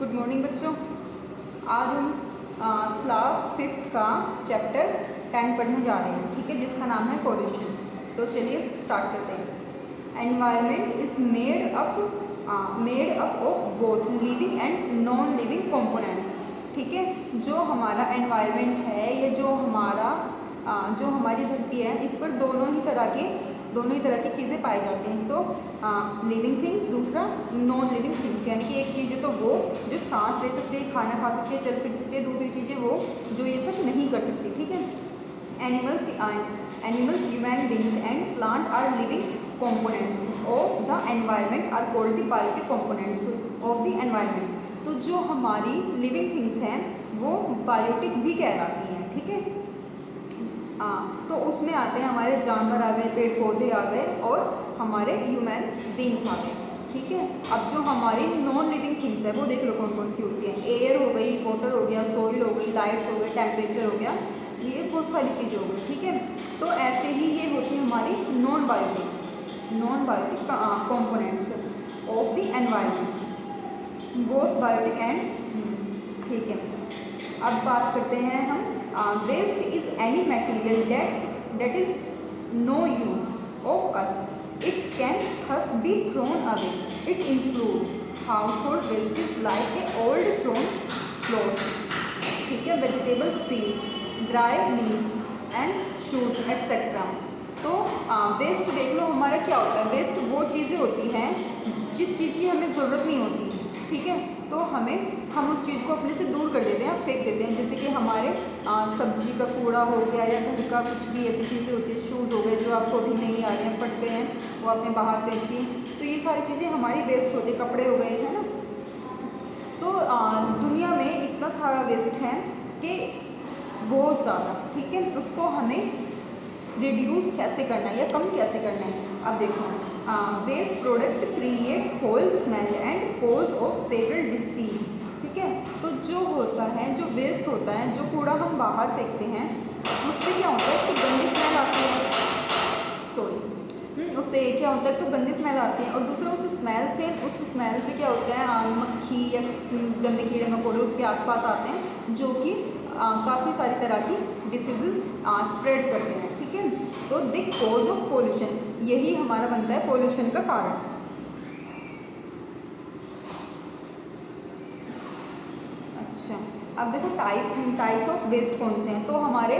Good morning बच्चों। आज हम क्लास 5th का चैप्टर 10 पढ़ने जा रहे हैं, ठीक है, जिसका नाम है पॉल्यूशन। तो चलिए स्टार्ट करते हैं। Environment is made up of both living and non living components. ठीक है, जो हमारा एनवायरनमेंट है या जो हमारी धरती है, इस पर दोनों ही तरह की चीज़ें पाई जाती हैं। तो लिविंग थिंग्स, दूसरा नॉन लिविंग थिंग्स, यानी कि एक चीज़ है तो वो जो सांस ले सकते हैं, खाना खा सकते हैं, चल फिर सकते हैं, दूसरी चीज़ें वो जो ये सब नहीं कर सकती। ठीक है, animals human beings and plant are living components of the environment are called the biotic components of the environment। तो जो हमारी लिविंग थिंग्स हैं वो बायोटिक भी कहलाती हैं। ठीक है, तो उसमें आते हैं हमारे जानवर आ गए, पेड़ पौधे आ गए और हमारे ह्यूमन बींग्स आ गए। ठीक है, अब जो हमारी नॉन लिविंग थिंग्स है वो देख लो कौन कौन सी होती हैं। एयर हो गई, वाटर हो गया, सॉइल हो गई, लाइट्स हो गई, टेम्परेचर हो गया, ये बहुत सारी चीज़ें हो गई। ठीक है, तो ऐसे ही ये होती है हमारी non biotic components of the environment, both biotic and. ठीक है, अब बात करते हैं हम waste is any material that is no use of us, it can thus be thrown away. It include household wastage like a old thrown cloth, ठीक है, vegetable peels, dry leaves and shoes etcetera. तो waste देख लो हमारा क्या होता है। Waste वो चीज़ें होती हैं जिस चीज़ की हमें ज़रूरत नहीं होती। ठीक है, तो हम उस चीज़ को अपने से दूर कर देते हैं, फेंक देते हैं। जैसे कि हमारे सब्जी का कूड़ा हो गया या घर का कुछ भी ऐसी चीज़ें होती है, शूज़ हो गए जो आपको अभी नहीं आ रहे हैं, फट गए हैं, वो आपने बाहर फेंक दी। तो ये सारी चीज़ें हमारी वेस्ट होती है, कपड़े हो गए, है ना। तो दुनिया में इतना सारा वेस्ट है कि बहुत ज़्यादा। ठीक है, उसको हमें रिड्यूस कैसे करना है या कम कैसे करना है। अब देखो, waste product create foul smell and cause of several disease. ठीक है, तो जो होता है, जो वेस्ट होता है, जो कूड़ा हम बाहर फेंकते हैं, उससे क्या होता है तो गंदी स्मेल आती है। उससे क्या होता है तो गंदी स्मेल आती है, और दूसरा उस स्मेल से क्या होता है, मक्खी या गंदे कीड़े मकोड़े उसके आसपास आते हैं, जो कि काफ़ी सारी तरह की डिसीजेज स्प्रेड करते हैं। ठीक है, तो द कॉज ऑफ पोल्यूशन, यही हमारा बनता है पोल्यूशन का कारण। अच्छा, अब देखो टाइप्स ऑफ वेस्ट कौन से हैं। तो हमारे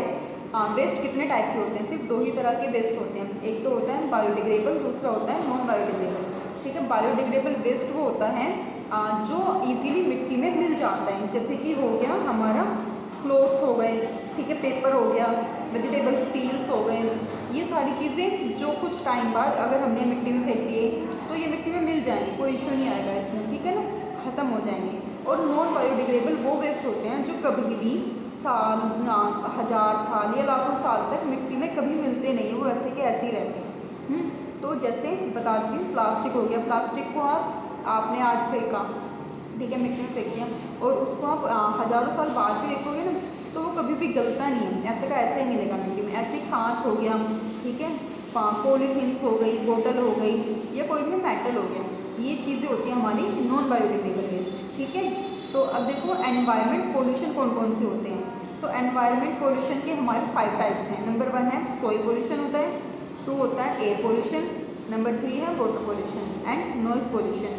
वेस्ट कितने टाइप के होते हैं, सिर्फ दो ही तरह के वेस्ट होते हैं। एक तो होता है बायोडिग्रेडेबल, दूसरा होता है नॉन बायोडिग्रेडेबल। ठीक है, बायोडिग्रेडेबल वेस्ट वो होता है जो इजीली मिट्टी में मिल जाता है, जैसे कि हो गया हमारा क्लोथ्स हो गए, ठीक है, पेपर हो गया, वेजिटेबल्स पील्स हो गए, ये सारी चीज़ें जो कुछ टाइम बाद अगर हमने मिट्टी में फेंक दिए तो ये मिट्टी में मिल जाएंगी, कोई इशू नहीं आएगा इसमें। ठीक है ना, ख़त्म हो जाएंगे। और नॉन बायोडिग्रेडेबल वो वेस्ट होते हैं जो कभी भी साल, 1000 साल या लाखों साल तक मिट्टी में कभी मिलते नहीं, वो ऐसे के ऐसे ही रहते हैं। तो जैसे बता देती हूँ, प्लास्टिक हो गया, प्लास्टिक को आपने आज फेंका, ठीक है, मिट्टी में फेंक दिया, और उसको आप हज़ारों साल बाद भी देखोगे ना तो वो कभी भी गलता नहीं है, ऐसे का ऐसे ही मिलेगा मिट्टी में। ऐसे कांच हो गया, ठीक है, पॉलीथीन्स हो गई, बोतल हो गई, या कोई भी मेटल हो गया, ये चीज़ें होती हैं हमारी नॉन बायोडिग्रेडेबल वेस्ट। ठीक है, तो अब देखो एनवायरनमेंट पोल्यूशन कौन कौन से होते हैं। तो एनवायरनमेंट पोल्यूशन के हमारे 5 टाइप्स हैं। नंबर 1 है सॉइल पोल्यूशन होता है, 2 होता है एयर पोल्यूशन, नंबर 3 है water pollution and noise pollution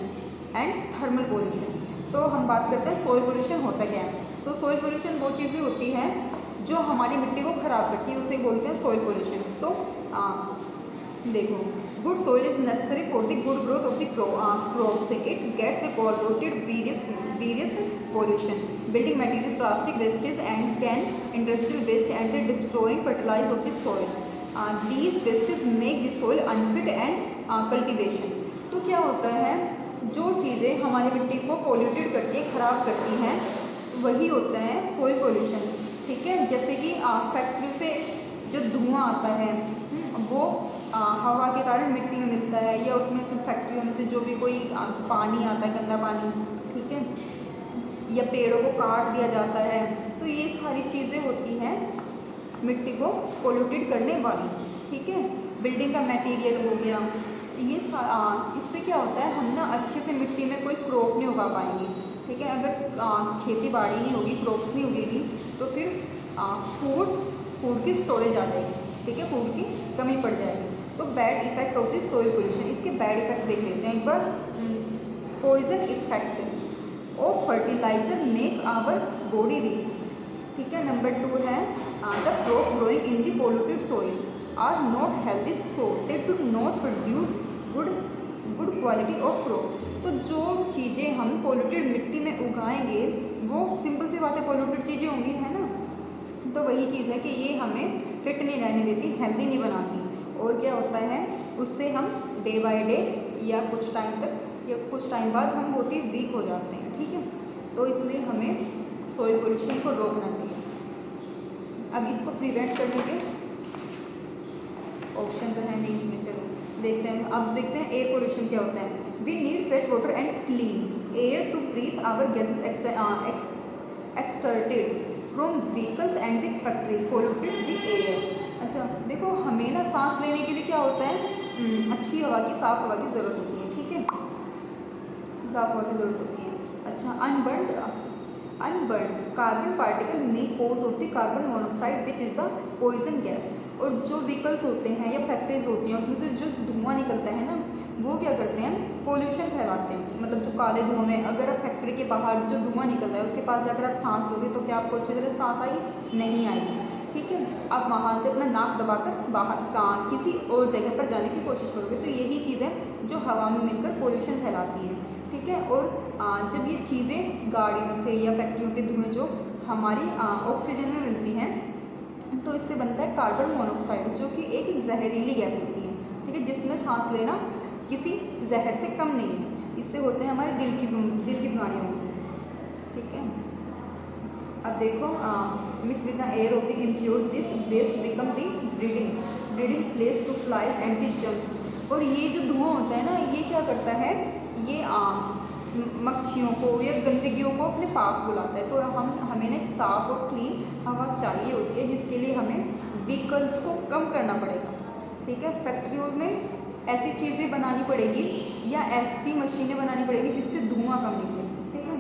and thermal pollution. तो हम बात करते हैं सॉइल पोल्यूशन होता क्या है। तो सॉइल पोल्यूशन वो चीज़ें होती हैं जो हमारी मिट्टी को ख़राब करती है, उसे बोलते हैं सॉइल पोल्यूशन। तो देखो, good soil is necessary for the good growth of the crops, it gets the polluted various pollution, building material, plastic wastage and can industrial waste and the destroying fertilizer of the soil. These wastes make the soil unfit and cultivation। तो क्या होता है, जो चीज़ें हमारी मिट्टी को polluted करती है, ख़राब करती हैं, वही होता है सॉइल पोल्यूशन। ठीक है, जैसे कि फैक्ट्री से जो धुआं आता है वो हवा के कारण मिट्टी में मिलता है, या उसमें से फैक्ट्रियों में से जो भी कोई पानी आता है, गंदा पानी, ठीक है, या पेड़ों को काट दिया जाता है। तो ये सारी चीज़ें होती हैं मिट्टी को पोल्यूटेड करने वाली। ठीक है, बिल्डिंग का मटेरियल हो गया, ये इससे क्या होता है, हम ना अच्छे से मिट्टी में कोई क्रॉप नहीं उगा पाएंगे। ठीक है। अगर खेती बाड़ी नहीं होगी, क्रॉप्स नहीं उगेगी, तो फिर फूड की स्टोरेज आ जाएगी, ठीक है, फूड की कमी पड़ जाएगी। तो bad effect of the soil pollution, इसके बैड इफेक्ट देख लेते हैं एक बार। Poison effect of fertiliser make our body weak, ठीक है। नंबर 2 है the crop growing in the polluted soil are not healthy, so they do not produce good quality of crop. तो जो चीज़ें हम पोल्यूटेड मिट्टी में उगाएंगे वो सिंपल सी बात है पोल्यूटेड चीज़ें होंगी, है ना। तो वही चीज़ है कि ये हमें फिट नहीं रहने देती, हेल्दी नहीं बनाती। और क्या होता है, उससे हम डे बाय डे या कुछ टाइम तक या कुछ टाइम बाद हम बहुत ही वीक हो जाते हैं, ठीक है। तो इसलिए हमें सॉइल पोल्यूशन को रोकना चाहिए। अब इसको प्रिवेंट करने के ऑप्शन तो है नहीं इसमें, चलो देखते हैं। अब देखते हैं एयर पोल्यूशन क्या होता है। We need fresh water and clean air to breathe our gases extorted from vehicles and the factories polluted the air. अच्छा देखो, हमें ना सांस लेने के लिए क्या होता है, अच्छी हवा की, साफ हवा की ज़रूरत होती है, ठीक है, साफ हवा की ज़रूरत होती है। अच्छा, अनबर्न्ड कार्बन पार्टिकल में कोज होती carbon monoxide which is the poison gas. और जो व्हीकल्स होते हैं या फैक्ट्रीज होती हैं उसमें से जो धुआं निकलता है ना, वो क्या करते हैं, पोल्यूशन फैलाते हैं। मतलब जो काले धुआं में, अगर आप फैक्ट्री के बाहर जो धुआं निकल रहा है उसके पास जाकर आप सांस लोगे तो क्या आपको अच्छी तरह सांस आई नहीं आएगी, ठीक है। आप वहाँ से अपना नाक दबाकर बाहर किसी और जगह पर जाने की कोशिश करोगे। तो यही चीज़ है जो हवा में मिलकर पोल्यूशन फैलाती है, ठीक है। और जब ये चीज़ें गाड़ियों से या फैक्ट्रियों के धुएँ जो हमारी ऑक्सीजन में मिलती हैं, तो इससे बनता है कार्बन मोनोऑक्साइड, जो कि एक जहरीली गैस होती है, ठीक है, जिसमें सांस लेना किसी जहर से कम नहीं है। इससे होते हैं हमारे दिल की बीमारियाँ होती हैं, ठीक है। अब देखो, mix with the air of the impure this waste become the breeding place to flies and the germs. और ये जो धुआं होता है ना, ये क्या करता है, ये मक्खियों को या गंदगियों को अपने पास बुलाता है। तो हमें ना साफ और क्लीन हवा चाहिए होती है, जिसके लिए हमें व्हीकल्स को कम करना पड़ेगा, ठीक है। फैक्ट्रियों में ऐसी चीज़ें बनानी पड़ेगी या ऐसी मशीनें बनानी पड़ेगी जिससे धुआं कम निकले, ठीक है।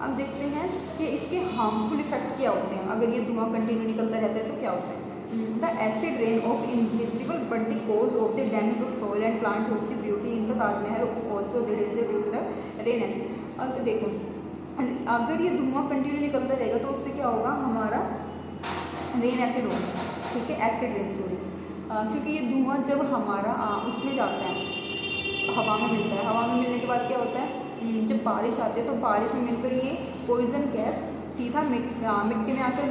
अब देखते हैं कि इसके हार्मफुल इफेक्ट क्या होते हैं। अगर ये धुआं कंटिन्यू निकलता रहता है तो क्या होता है। The acid rain of invisible but the cause of the damage of soil and plant of the beauty in the Taj Mahal also that is the due to the rain acid. अब देखो, अगर ये धुआं कंटिन्यू निकलता रहेगा तो उससे क्या होगा, हमारा रेन एसिड होगा, ठीक है, एसिड रेन, सॉरी। क्योंकि ये धुआं जब हमारा उसमें जाता है, हवा में मिलता है, हवा में मिलने के बाद क्या होता है, जब बारिश आती है तो बारिश में मिलकर ये पॉइजन गैस सीधा मिट्टी में आकर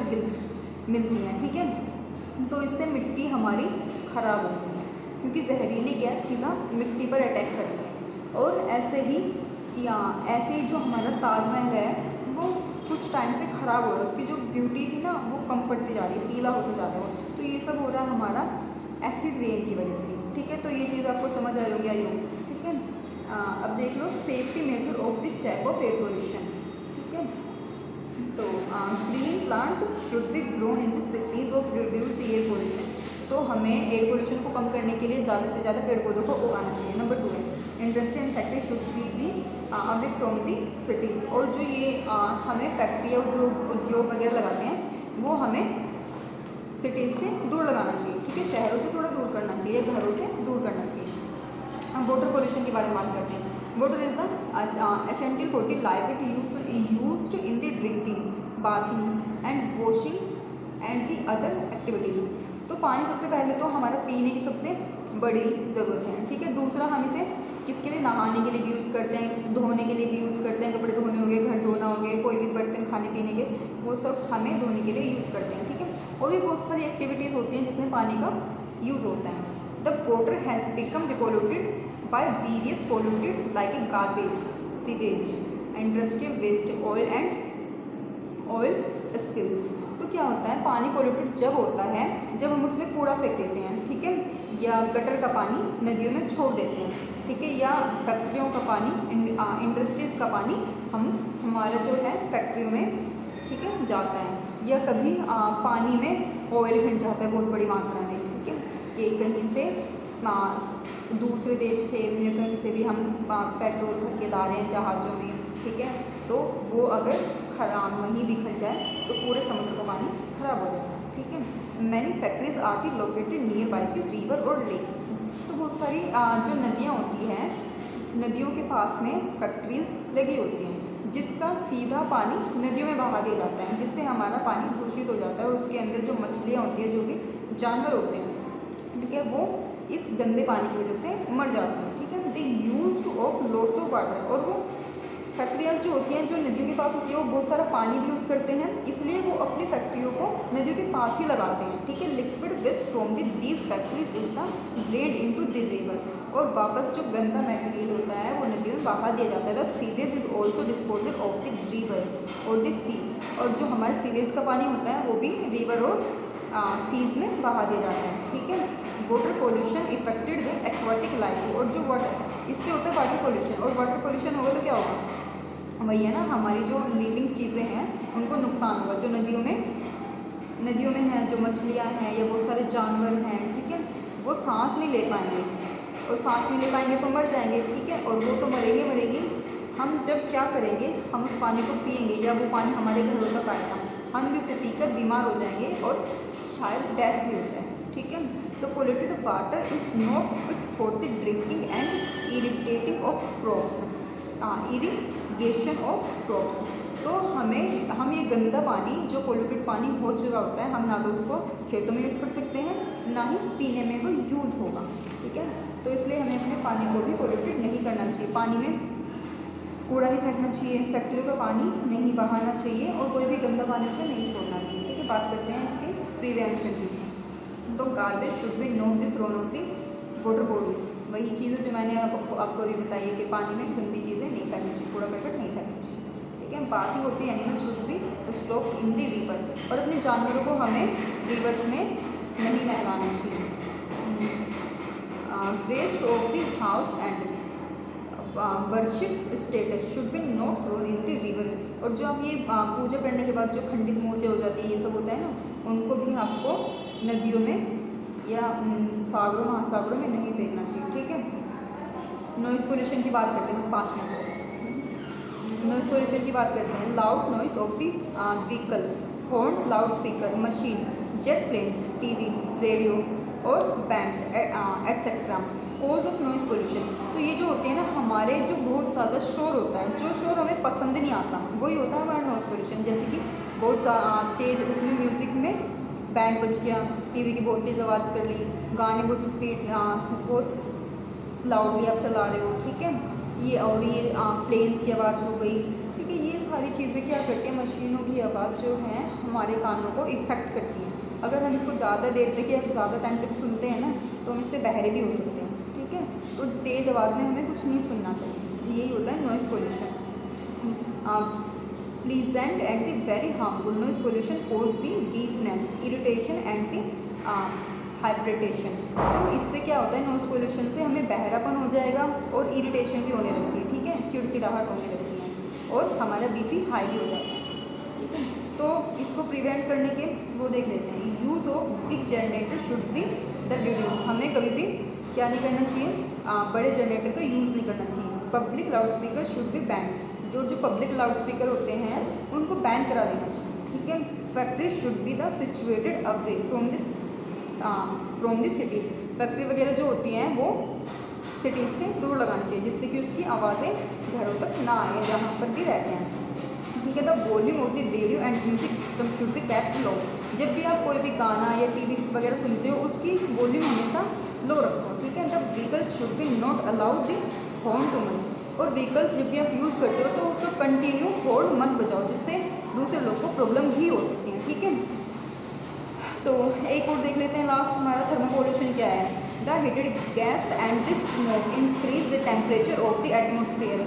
मिलती है, ठीक है। तो इससे मिट्टी हमारी ख़राब होती है, क्योंकि जहरीली गैस सीधा मिट्टी पर अटैक करती है। और ऐसे ही जो हमारा ताजमहल है वो कुछ टाइम से ख़राब हो रहा है, उसकी जो ब्यूटी थी ना वो कम पड़ती जा रही है, पीला होता जा रहा है। तो ये सब हो रहा है हमारा एसिड रेन की वजह से, ठीक है। तो ये चीज़ आपको समझ आ रही है, ठीक है। अब देख लो, safety measure of the check of air pollution, ठीक है। तो green plant should be grown in the cities of reduce air pollution. तो हमें एयर पोल्यूशन को कम करने के लिए ज़्यादा से ज़्यादा पेड़ पौधों को उगाना चाहिए। नंबर 2 है industry and factory should be away from the cities. और जो ये हमें फैक्ट्री या उद्योग वगैरह लगाते हैं वो हमें सिटीज़ से दूर लगाना चाहिए, ठीक है, शहरों से थोड़ा दूर करना चाहिए, घरों से दूर करना चाहिए। अब वाटर पोल्यूशन के बारे में बात करते हैं। Water is the essential for the life, it used in the drinking, bathing and washing and the other activities. तो पानी सबसे पहले तो हमारा पीने की सबसे बड़ी ज़रूरत है, ठीक है। दूसरा, हम इसे किसके लिए, नहाने के लिए भी यूज़ करते हैं, धोने के लिए भी यूज़ करते हैं, कपड़े धोने हो गए, घर धोना हो गए, कोई भी बर्तन खाने पीने के, वो सब हमें धोने के लिए यूज़ करते हैं, ठीक है। और भी बहुत सारी एक्टिविटीज़ होती हैं जिसमें पानी का यूज़ होता है। The water has become depolluted by various polluted like a garbage, sewage, industrial waste, oil spills। तो क्या होता है, पानी पोल्यूटेड जब होता है जब हम उसमें कूड़ा फेंक देते हैं, ठीक है, या गटर का पानी नदियों में छोड़ देते हैं, ठीक है, या फैक्ट्रियों का पानी, इंडस्ट्रीज़ का पानी हमारा जो है फैक्ट्रियों में, ठीक है, जाता है। या कभी पानी में ऑयल घट जाता है बहुत बड़ी मात्रा में, ठीक है, कि कहीं से दूसरे देश से या कहीं से भी हम पेट्रोल भर के ला रहे हैं जहाज़ों में, ठीक है, तो वो अगर खराब वहीं बिखर जाए तो पूरे समुद्र का पानी खराब हो जाता है, ठीक है। Many factories are the located nearby the river और लेक्स। तो बहुत सारी जो नदियाँ होती हैं, नदियों के पास में फैक्ट्रीज लगी होती हैं जिसका सीधा पानी नदियों में बहा दिया जाता है, जिससे हमारा पानी दूषित हो जाता है और उसके अंदर जो मछलियाँ होती हैं, जो भी जानवर होते हैं, ठीक है, वो इस गंदे पानी की वजह से मर जाते हैं, ठीक है। They use to of loads of water, और वो फैक्ट्रियाँ जो होती हैं, जो नदियों के पास होती है, वो बहुत सारा पानी भी यूज़ करते हैं, इसलिए वो अपनी फैक्ट्रियों को नदियों के पास ही लगाते हैं, ठीक है। Liquid waste from these factories is the drained into the river, और वापस जो गंदा मटेरियल होता है वो नदियों में बहा दिया जाता है। The sewage is also disposal of the river और द सी, और जो हमारे सीवेज का पानी होता है वो भी रिवर और सीज में बहा दिया जाता है, ठीक है। Water pollution affected the aquatic life, और जो वाटर, इससे होता है वाटर पोल्यूशन, और वाटर पोल्यूशन होगा तो क्या होगा, वही है ना, हमारी जो लिविंग चीज़ें हैं उनको नुकसान होगा, जो नदियों में हैं, जो मछलियाँ हैं या बहुत सारे जानवर हैं, ठीक है, वो सांस नहीं ले पाएंगे, और सांस नहीं ले पाएंगे तो मर जाएंगे, ठीक है, और वो तो मरेगी। हम जब क्या करेंगे, हम उस पानी को पिएंगे या वो पानी हमारे घरों तक आएगा, हम भी उसे पीकर बीमार हो जाएंगे और शायद डेथ भी हो जाए, ठीक है। तो polluted water is not fit for the drinking and irritating of crops, irrigation of crops. तो हम ये गंदा पानी, जो पोल्यूटेड पानी हो चुका होता है, हम ना तो उसको खेतों में यूज़ कर सकते हैं, ना ही पीने में वो यूज़ होगा, ठीक है। तो इसलिए हमें अपने पानी को भी पोल्यूटेड नहीं करना चाहिए, पानी में कूड़ा नहीं फेंकना चाहिए, फैक्ट्रियों का पानी नहीं बहाना चाहिए, और कोई भी गंदा पानी उसमें नहीं छोड़ना चाहिए, ठीक है। बात करते हैं इसकी प्रिवेंशन की। तो garbage should be not be thrown of the water bodies, वही चीज़ है जो मैंने आपको अभी बताई है कि पानी में गंदी चीज़ें नहीं फेंकनी चाहिए, कूड़ा करकट नहीं फेंकनी चाहिए, ठीक है। बाथिंग होती है animal should be stock in the river, और अपने जानवरों को हमें रिवर्स में नहीं नहलाना चाहिए। Waste of the house and worship statues should be not thrown in the river, और जो हम ये पूजा करने के बाद जो खंडित मूर्तियाँ हो जाती है, ये सब होता है ना, उनको भी आपको नदियों में या सागरों महासागरों में नहीं फेंकना चाहिए, ठीक है। नॉइज़ पोल्यूशन की बात करते हैं, बस 5 मिनट। नॉइज़ पोल्यूशन की बात करते हैं। Loud noise of the vehicles, horn, loud speaker, machine, jet planes, TV, radio और bands etcetera cause of noise pollution. तो ये जो होते हैं ना, हमारे जो बहुत ज़्यादा शोर होता है, जो शोर हमें पसंद नहीं आता, वही होता है हमारा नॉइज़ पोल्यूशन। जैसे कि बहुत तेज़ उसमें म्यूज़िक में बैंड बज गया, टीवी की बहुत तेज़ आवाज़ कर ली, गाने बहुत स्पीड बहुत लाउडली आप चला रहे हो, ठीक है, ये प्लेन्स की आवाज़ हो गई, ठीक है। ये सारी चीज़ें क्या करती हैं, मशीनों की आवाज़ जो है हमारे कानों को इफ़ेक्ट करती है। अगर हम इसको ज़्यादा देर तक या ज़्यादा टाइम तक सुनते हैं ना, तो हम इससे बहरे भी हो सकते हैं, ठीक है। तो तेज़ आवाज़ में हमें कुछ नहीं सुनना चाहिए, यही होता है noise pollution. Pleasant and the very harmful noise pollution cause the deafness, irritation and the hypertension. तो इससे क्या होता है, नॉइज़ पोल्यूशन से हमें बहरापन हो जाएगा और इरिटेशन भी होने लगती है, ठीक है, चिड़चिड़ाहट होने लगती है और हमारा बीपी हाई भी हो जाता है, ठीक है। तो इसको प्रिवेंट करने के वो देख लेते हैं। Use of big generator should be the reduce, हमें कभी भी क्या नहीं करना चाहिए, बड़े जनरेटर का यूज़ नहीं करना चाहिए। Public loud speaker should be ban, जो पब्लिक लाउड स्पीकर होते हैं उनको बैन करा देना चाहिए, ठीक है। Factory should be the situated away from the cities, factory वगैरह जो होती हैं वो सिटीज़ से दूर लगानी चाहिए, जिससे कि उसकी आवाज़ें घरों तक ना आए जहाँ पर भी रहते हैं, ठीक है। The volume of the radio and music system should be kept low, जब भी आप कोई भी गाना या टीवी वगैरह सुनते हो उसकी वॉल्यूम हमेशा लो रखो, ठीक है। The vehicles should be not allowed the horn too much, और व्हीकल्स जब भी आप यूज़ करते हो तो उसका कंटिन्यू हॉर्न मत बजाओ, जिससे दूसरे लोग को प्रॉब्लम भी हो सकती है, ठीक है। तो एक और देख लेते हैं लास्ट, हमारा थर्मल पोल्यूशन क्या है। The heated gas and the smoke increase the temperature of the atmosphere,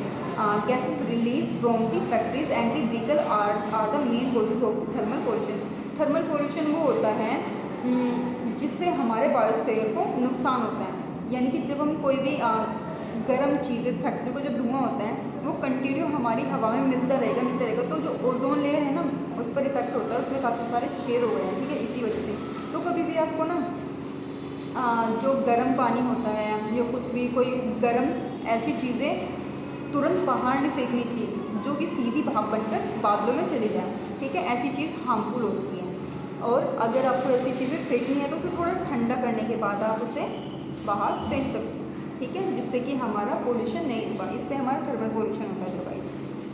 gases release from the factories and the vehicle are the main causes of the thermal pollution. Thermal pollution वो होता है जिससे हमारे biosphere को नुकसान होता है, यानी कि जब हम कोई भी गर्म चीज़ें, फैक्ट्री को जो धुआं होता है वो कंटिन्यू हमारी हवा में मिलता रहेगा, तो जो ओजोन लेयर है ना उस पर इफेक्ट होता है, उसमें काफ़ी सारे छेद हो गए हैं, ठीक है, इसी वजह से। तो कभी भी आपको ना जो गर्म पानी होता है या कुछ भी कोई गर्म ऐसी चीज़ें तुरंत बाहर नहीं फेंकनी चाहिए, जो कि सीधी भाप बनकर बादलों में चली जाए, ठीक है, ऐसी चीज़ हार्मफुल होती है। और अगर आपको ऐसी चीज़ें फेंकनी है तो उसे थोड़ा ठंडा करने के बाद आप उसे बाहर फेंक सकते हो, ठीक है, जिससे कि हमारा पोल्यूशन नहीं होगा, इससे हमारा थर्मल पोल्यूशन होता है अदरवाइज,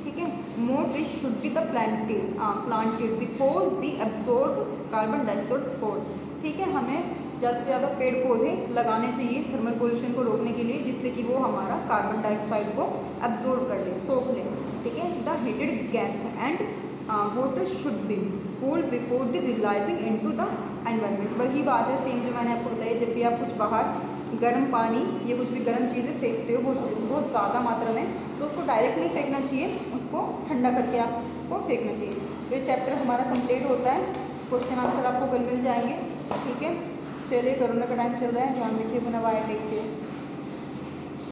ठीक है। More trees should be the planted because the absorb carbon dioxide four, ठीक है, हमें ज़्यादा से ज़्यादा पेड़ पौधे लगाने चाहिए थर्मल पोल्यूशन को रोकने के लिए, जिससे कि वो हमारा कार्बन डाइऑक्साइड को एब्जॉर्ब कर ले, सोख ले, ठीक है। The heated gas and water should be cooled before the releasing into the environment. वही बात है सेम जो मैंने आपको बताई, जब भी आप कुछ बाहर गर्म पानी या कुछ भी गर्म चीज़ें फेंकते हो बहुत ज़्यादा मात्रा में, तो उसको डायरेक्ट नहीं फेंकना चाहिए, उसको ठंडा करके आपको फेंकना चाहिए। तो ये चैप्टर हमारा कंप्लीट होता है, क्वेश्चन आंसर आपको कल मिल जाएंगे, ठीक है। चलिए, कोरोना का टाइम चल रहा है, ध्यान रखिए अपना, बाय, टेक केयर।